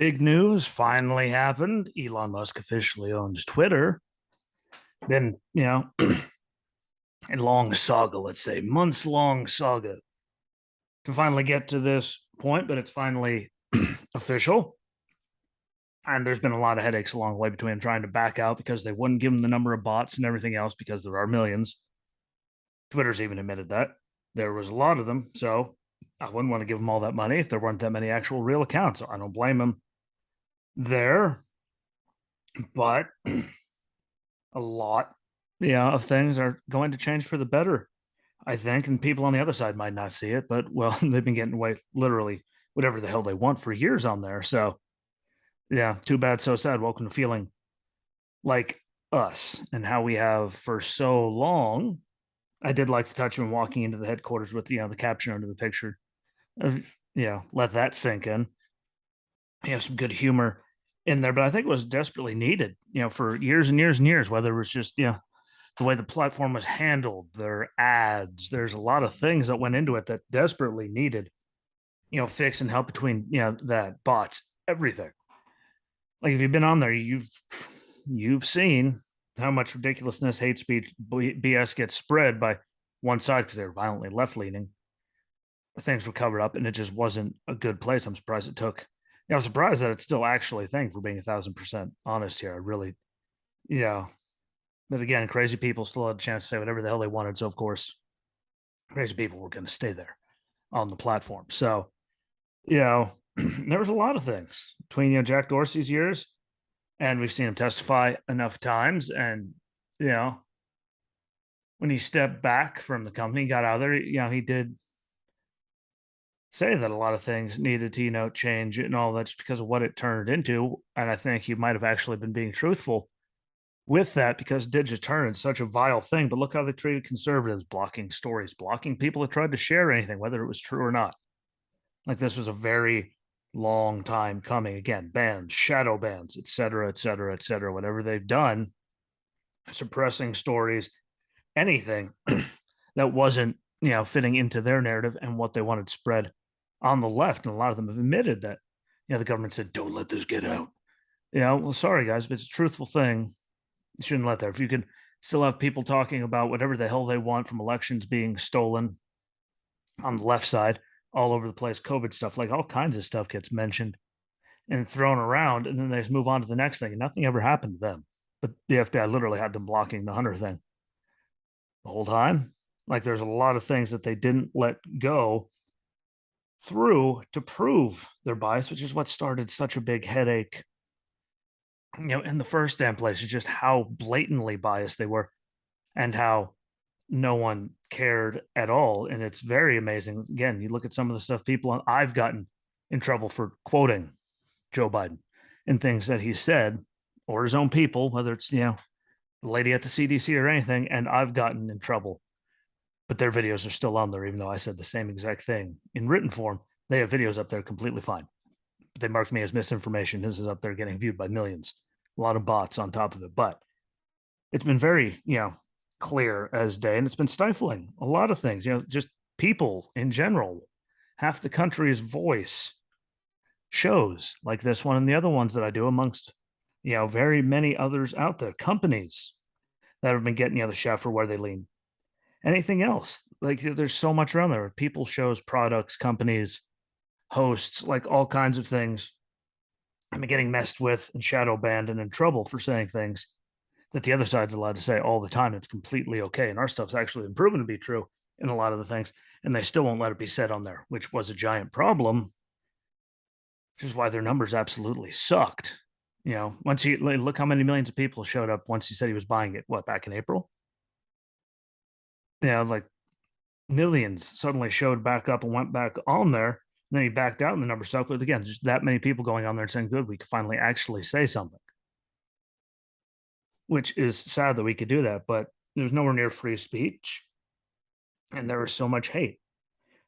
Big news finally happened. Elon Musk officially owns Twitter. Been, a long saga, let's say, months long saga to finally get to this point, but it's finally official. And there's been a lot of headaches along the way between trying to back out because they wouldn't give them the number of bots and everything else because there are millions. Twitter's even admitted that there was a lot of them. So I wouldn't want to give them all that money if there weren't that many actual real accounts. So I don't blame them there. But a lot, of things are going to change for the better, I think. And people on the other side might not see it, but well, they've been getting away literally whatever the hell they want for years on there. So yeah, too bad, so sad. Welcome to feeling like us and how we have for so long. I did like to touch him walking into the headquarters with the caption under the picture. Let that sink in. Some good humor in there, but I think it was desperately needed, for years and years and years, whether it was just, the way the platform was handled, their ads, there's a lot of things that went into it that desperately needed, fix and help between, that bots, everything. Like if you've been on there, you've seen how much ridiculousness, hate speech, BS gets spread by one side because they're violently left leaning. Things were covered up and it just wasn't a good place. I'm surprised it took. I'm surprised that it's still actually a thing, for being 1,000% honest here. I really, yeah. But again, crazy people still had a chance to say whatever the hell they wanted. So of course, crazy people were going to stay there on the platform. So, there was a lot of things between Jack Dorsey's years, and we've seen him testify enough times, and when he stepped back from the company, got out of there, he did say that a lot of things needed to, change and all that just because of what it turned into. And I think he might have actually been being truthful with that because it did just turn into such a vile thing. But look how they treated conservatives, blocking stories, blocking people that tried to share anything, whether it was true or not. Like this was a very long time coming. Again, bans, shadow bans, et cetera, et cetera, et cetera, whatever they've done, suppressing stories, anything that wasn't, fitting into their narrative and what they wanted spread on the left. And a lot of them have admitted that, the government said, don't let this get out. Well, sorry, guys, if it's a truthful thing, you shouldn't let there. If you can still have people talking about whatever the hell they want, from elections being stolen on the left side, all over the place, COVID stuff, like all kinds of stuff gets mentioned and thrown around, and then they just move on to the next thing, and nothing ever happened to them. But the FBI literally had them blocking the Hunter thing the whole time. Like there's a lot of things that they didn't let go through to prove their bias, which is what started such a big headache, in the first damn place. Is just how blatantly biased they were and how no one cared at all. And it's very amazing. Again, you look at some of the stuff I've gotten in trouble for quoting Joe Biden and things that he said, or his own people, whether it's, the lady at the CDC or anything, and I've gotten in trouble. But their videos are still on there, even though I said the same exact thing in written form. They have videos up there completely fine. But they marked me as misinformation. This is up there getting viewed by millions. A lot of bots on top of it. But it's been very, clear as day, and it's been stifling a lot of things, just people in general. Half the country's voice shows like this one and the other ones that I do, amongst, very many others out there, companies that have been getting the shaft for where they lean. Anything else, like there's so much around there, people, shows, products, companies, hosts, like all kinds of things. I'm getting messed with and shadow banned and in trouble for saying things that the other side's allowed to say all the time. It's completely okay. And our stuff's actually been proven to be true in a lot of the things. And they still won't let it be said on there, which was a giant problem, which is why their numbers absolutely sucked. Once he look how many millions of people showed up once he said he was buying it, back in April? Like millions suddenly showed back up and went back on there. And then he backed out and the numbers sucked. But again, just that many people going on there and saying, good, we could finally actually say something, which is sad that we could do that, but there's nowhere near free speech. And there was so much hate.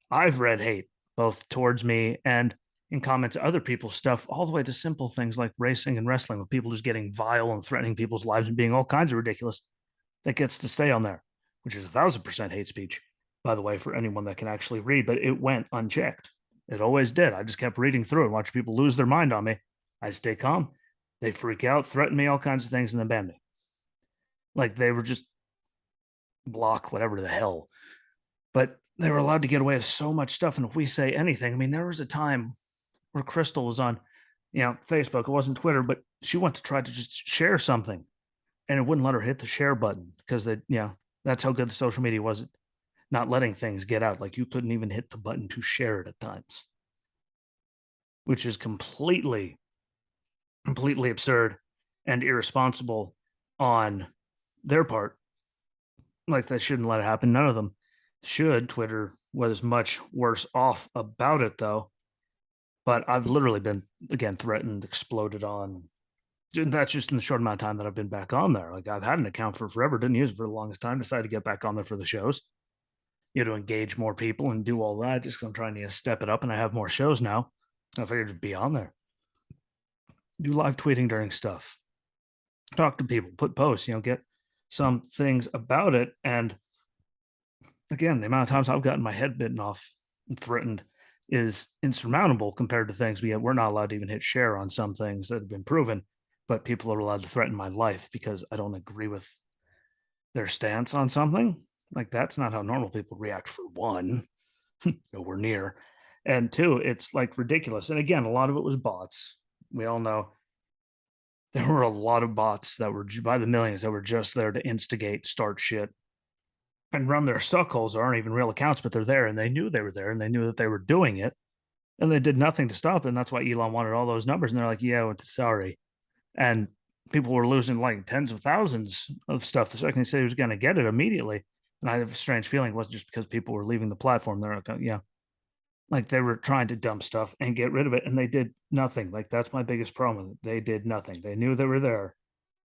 I've read hate both towards me and in comments to other people's stuff, all the way to simple things like racing and wrestling, with people just getting vile and threatening people's lives and being all kinds of ridiculous, that gets to stay on there, which is 1,000% hate speech, by the way, for anyone that can actually read. But it went unchecked. It always did. I just kept reading through and watched people lose their mind on me I stay calm. They freak out, threaten me, all kinds of things, and then ban me. Like they were just block whatever the hell. But they were allowed to get away with so much stuff. And if we say anything, I mean, there was a time where Crystal was on, Facebook. It wasn't Twitter, but she went to try to just share something, and it wouldn't let her hit the share button because that's how good the social media was at not letting things get out. Like you couldn't even hit the button to share it at times, which is completely absurd and irresponsible on their part. Like they shouldn't let it happen. None of them should. Twitter was much worse off about it though. But I've literally been again threatened, exploded on. That's just in the short amount of time that I've been back on there. Like I've had an account for forever, didn't use it for the longest time. Decided to get back on there for the shows, to engage more people and do all that. Just because I'm trying to step it up, and I have more shows now. I figured to be on there, do live tweeting during stuff, talk to people, put posts, get some things about it. And again, the amount of times I've gotten my head bitten off and threatened is insurmountable compared to things we're not allowed to even hit share on some things that have been proven, but people are allowed to threaten my life because I don't agree with their stance on something. Like that's not how normal people react, for one. Nowhere near. And two, it's like ridiculous. And again, a lot of it was bots. We all know there were a lot of bots that were by the millions that were just there to instigate, start shit, and run their suckholes aren't even real accounts, but they're there and they knew they were there and they knew that they were doing it and they did nothing to stop it. And that's why Elon wanted all those numbers. And they're like, yeah, sorry. And people were losing like tens of thousands of stuff the second he said he was going to get it immediately. And I have a strange feeling it wasn't just because people were leaving the platform. They're like, yeah, like they were trying to dump stuff and get rid of it and they did nothing. Like that's my biggest problem. They did nothing. They knew they were there.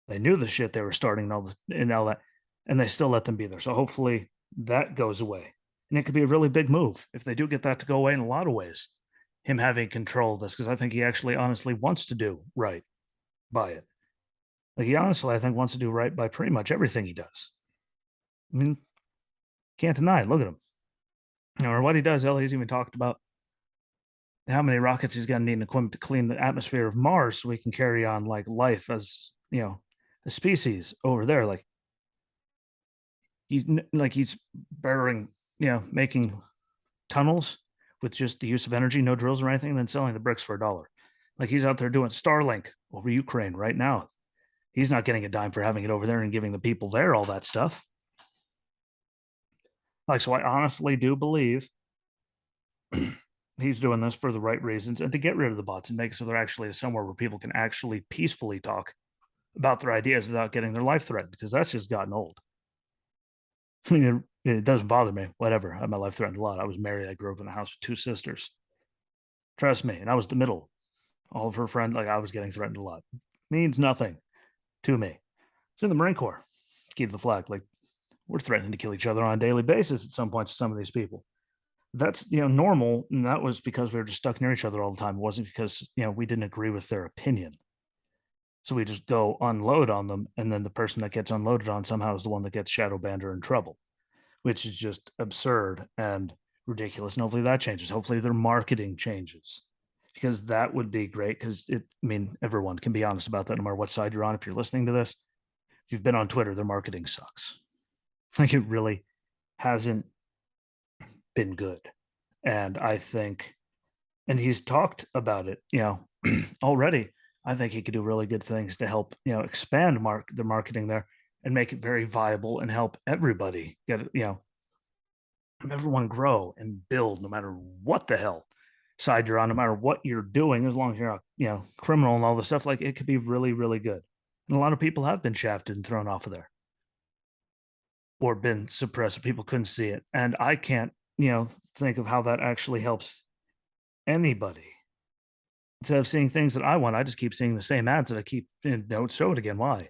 They knew the shit they were starting and all that, and they still let them be there. So hopefully that goes away. And it could be a really big move if they do get that to go away in a lot of ways. Him having control of this, because I think he actually honestly wants to do right by it. Like he honestly, I think, wants to do right by pretty much everything he does. I mean, can't deny it. Look at him. Or what he does. Hell, he's even talked about how many rockets he's going to need equipment to clean the atmosphere of Mars so we can carry on like life as a species over there. Like he's burying, making tunnels with just the use of energy, no drills or anything, and then selling the bricks for $1. Like he's out there doing Starlink over Ukraine right now. He's not getting a dime for having it over there and giving the people there all that stuff. Like, so I honestly do believe he's doing this for the right reasons and to get rid of the bots and make so there actually is somewhere where people can actually peacefully talk about their ideas without getting their life threatened, because that's just gotten old. I mean, it doesn't bother me. Whatever. I had my life threatened a lot. I was married. I grew up in a house with two sisters. Trust me. And I was the middle. All of her friends, like I was getting threatened a lot. Means nothing to me. It's in the Marine Corps. Key to the flag. Like we're threatening to kill each other on a daily basis at some points. Some of these people. That's normal, and that was because we were just stuck near each other all the time. It wasn't because we didn't agree with their opinion. So we just go unload on them, and then the person that gets unloaded on somehow is the one that gets shadow banned or in trouble, which is just absurd and ridiculous. And hopefully that changes. Hopefully their marketing changes, because that would be great. Because everyone can be honest about that, no matter what side you're on. If you're listening to this, if you've been on Twitter, their marketing sucks. Like it really hasn't been good. And I think, and he's talked about it, already. I think he could do really good things to help, expand the marketing there and make it very viable and help everybody get, everyone grow and build no matter what the hell side you're on, no matter what you're doing, as long as you're not, criminal and all this stuff. Like it could be really, really good. And a lot of people have been shafted and thrown off of there or been suppressed. People couldn't see it. And I can't, think of how that actually helps anybody. Instead of seeing things that I want, I just keep seeing the same ads that I keep, don't show it again. Why?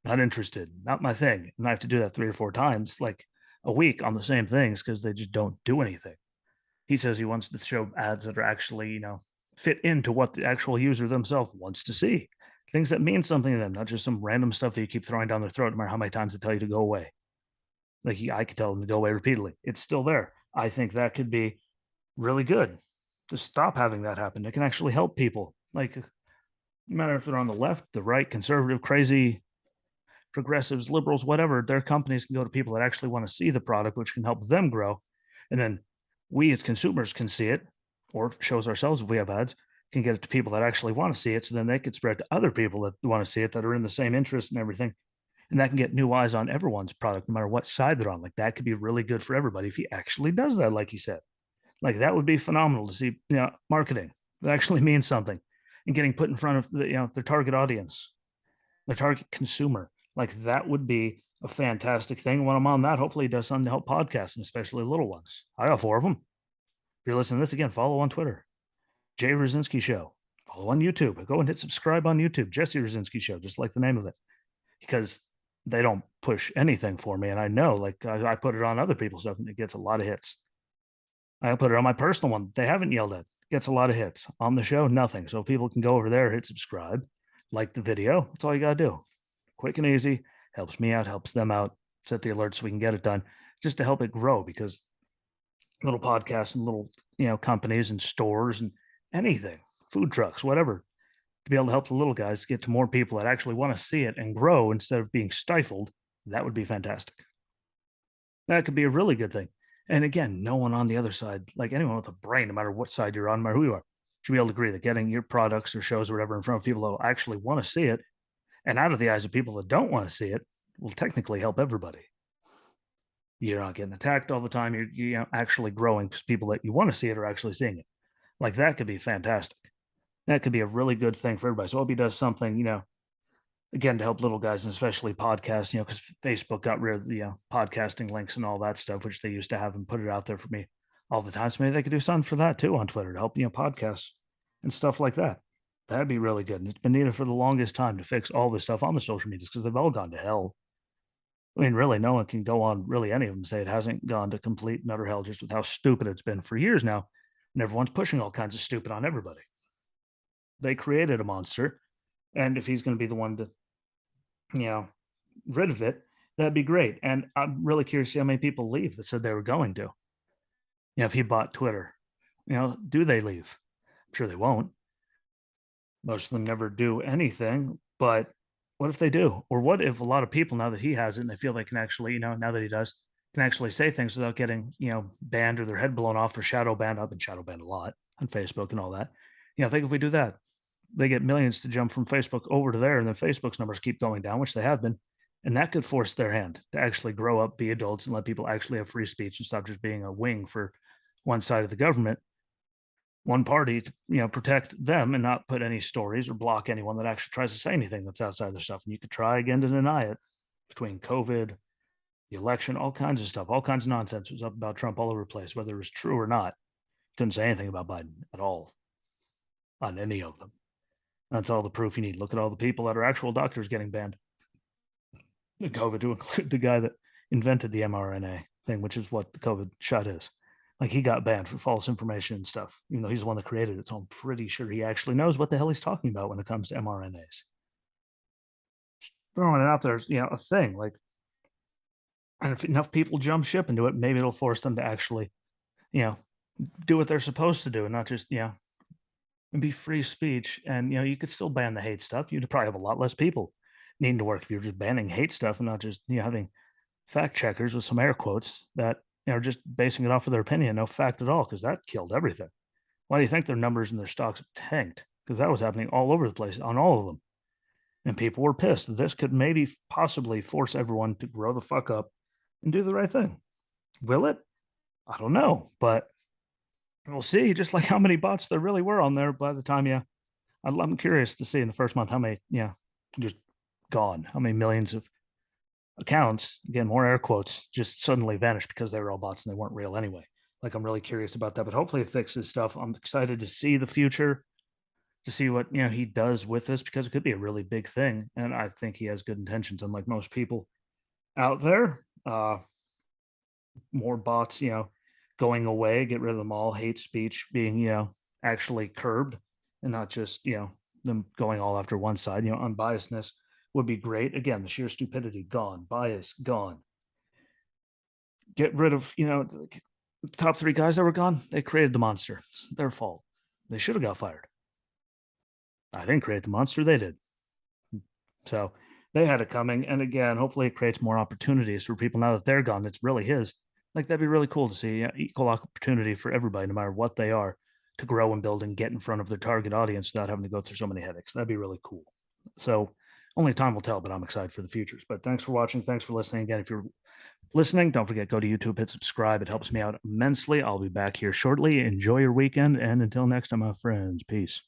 Not interested. Not my thing. And I have to do that 3 or 4 times, like a week on the same things because they just don't do anything. He says he wants to show ads that are actually, fit into what the actual user themselves wants to see. Things that mean something to them, not just some random stuff that you keep throwing down their throat no matter how many times they tell you to go away. Like I could tell them to go away repeatedly. It's still there. I think that could be really good to stop having that happen. It can actually help people. Like No matter if they're on the left, the right, conservative, crazy, progressives, liberals, whatever, their companies can go to people that actually want to see the product, which can help them grow. And then we as consumers can see it, or shows ourselves if we have ads, can get it to people that actually want to see it. So then they could spread to other people that want to see it that are in the same interest and everything. And that can get new eyes on everyone's product, no matter what side they're on. Like that could be really good for everybody if he actually does that, like you said. Like that would be phenomenal to see, marketing that actually means something and getting put in front of their target audience, their target consumer. Like that would be a fantastic thing. When I'm on that, hopefully he does something to help podcasts, and especially little ones. I got 4 of them. If you're listening to this again, follow on Twitter, Jay Rosinski Show. Follow on YouTube. Go and hit subscribe on YouTube, Jesse Rosinski Show, just like the name of it, because they don't push anything for me. And I know, like, I put it on other people's stuff and it gets a lot of hits. I put it on my personal one. They haven't yelled at. Gets a lot of hits. On the show, nothing. So people can go over there, hit subscribe, like the video. That's all you got to do. Quick and easy. Helps me out, helps them out. Set the alerts so we can get it done just to help it grow, because little podcasts and little, companies and stores and anything, food trucks, whatever, to be able to help the little guys get to more people that actually want to see it and grow instead of being stifled, that would be fantastic. That could be a really good thing. And again, no one on the other side, like anyone with a brain, no matter what side you're on, no matter who you are, should be able to agree that getting your products or shows or whatever in front of people that will actually want to see it and out of the eyes of people that don't want to see it will technically help everybody. You're not getting attacked all the time. You're actually growing because people that you want to see it are actually seeing it. Like that could be fantastic. That could be a really good thing for everybody. So I hope he does something, again, to help little guys and especially podcasts, because Facebook got rid of the podcasting links and all that stuff, which they used to have and put it out there for me all the time. So maybe they could do something for that too on Twitter to help, podcasts and stuff like that. That'd be really good. And it's been needed for the longest time to fix all this stuff on the social medias because they've all gone to hell. I mean, really, no one can go on really any of them and say it hasn't gone to complete and utter hell just with how stupid it's been for years now. And everyone's pushing all kinds of stupid on everybody. They created a monster. And if he's going to be the one to, you know, rid of it, that'd be great. And I'm really curious to see how many people leave that said they were going to. If he bought Twitter, do they leave? I'm sure they won't. Most of them never do anything. But what if they do? Or what if a lot of people, now that he has it and they feel they can actually, now that he does, can actually say things without getting, banned or their head blown off or shadow banned? I've been shadow banned a lot on Facebook and all that. Think if we do that, they get millions to jump from Facebook over to there, and then Facebook's numbers keep going down, which they have been. And that could force their hand to actually grow up, be adults, and let people actually have free speech and stop just being a wing for one side of the government, one party to protect them and not put any stories or block anyone that actually tries to say anything that's outside of the stuff. And you could try again to deny it between COVID, the election, all kinds of stuff, all kinds of nonsense was up about Trump all over the place, whether it was true or not. Couldn't say anything about Biden at all on any of them. That's all the proof you need. Look at all the people that are actual doctors getting banned. The COVID, to include the guy that invented the mRNA thing, which is what the COVID shot is. Like he got banned for false information and stuff, even though he's the one that created it. So I'm pretty sure he actually knows what the hell he's talking about when it comes to mRNAs. Throwing it out there is, a thing. Like, and if enough people jump ship into it, maybe it'll force them to actually, you know, do what they're supposed to do and not just, and be free speech. And, you could still ban the hate stuff. You'd probably have a lot less people needing to work if you're just banning hate stuff and not just, having fact checkers with some air quotes that, are just basing it off of their opinion, no fact at all, because that killed everything. Why do you think their numbers and their stocks tanked? Because that was happening all over the place on all of them. And people were pissed. This could maybe possibly force everyone to grow the fuck up and do the right thing. Will it? I don't know, but we'll see. Just like how many bots there really were on there by the time, I'm curious to see in the first month how many, just gone, how many millions of accounts, again, more air quotes, just suddenly vanished because they were all bots and they weren't real anyway. Like, I'm really curious about that, but hopefully it fixes stuff. I'm excited to see the future, to see what, he does with this, because it could be a really big thing. And I think he has good intentions, unlike most people out there. More bots, going away, get rid of them all, hate speech being, actually curbed and not just, them going all after one side, unbiasedness would be great. Again, the sheer stupidity gone, bias gone. Get rid of, the top 3 guys that were gone. They created the monster. It's their fault. They should have got fired. I didn't create the monster; they did. So they had it coming. And again, hopefully, it creates more opportunities for people now that they're gone. It's really his. Like that'd be really cool to see equal opportunity for everybody, no matter what they are, to grow and build and get in front of their target audience without having to go through so many headaches. That'd be really cool. So only time will tell, but I'm excited for the futures. But thanks for watching. Thanks for listening. Again, if you're listening, don't forget, go to YouTube, hit subscribe. It helps me out immensely. I'll be back here shortly. Enjoy your weekend. And until next time, my friends, peace.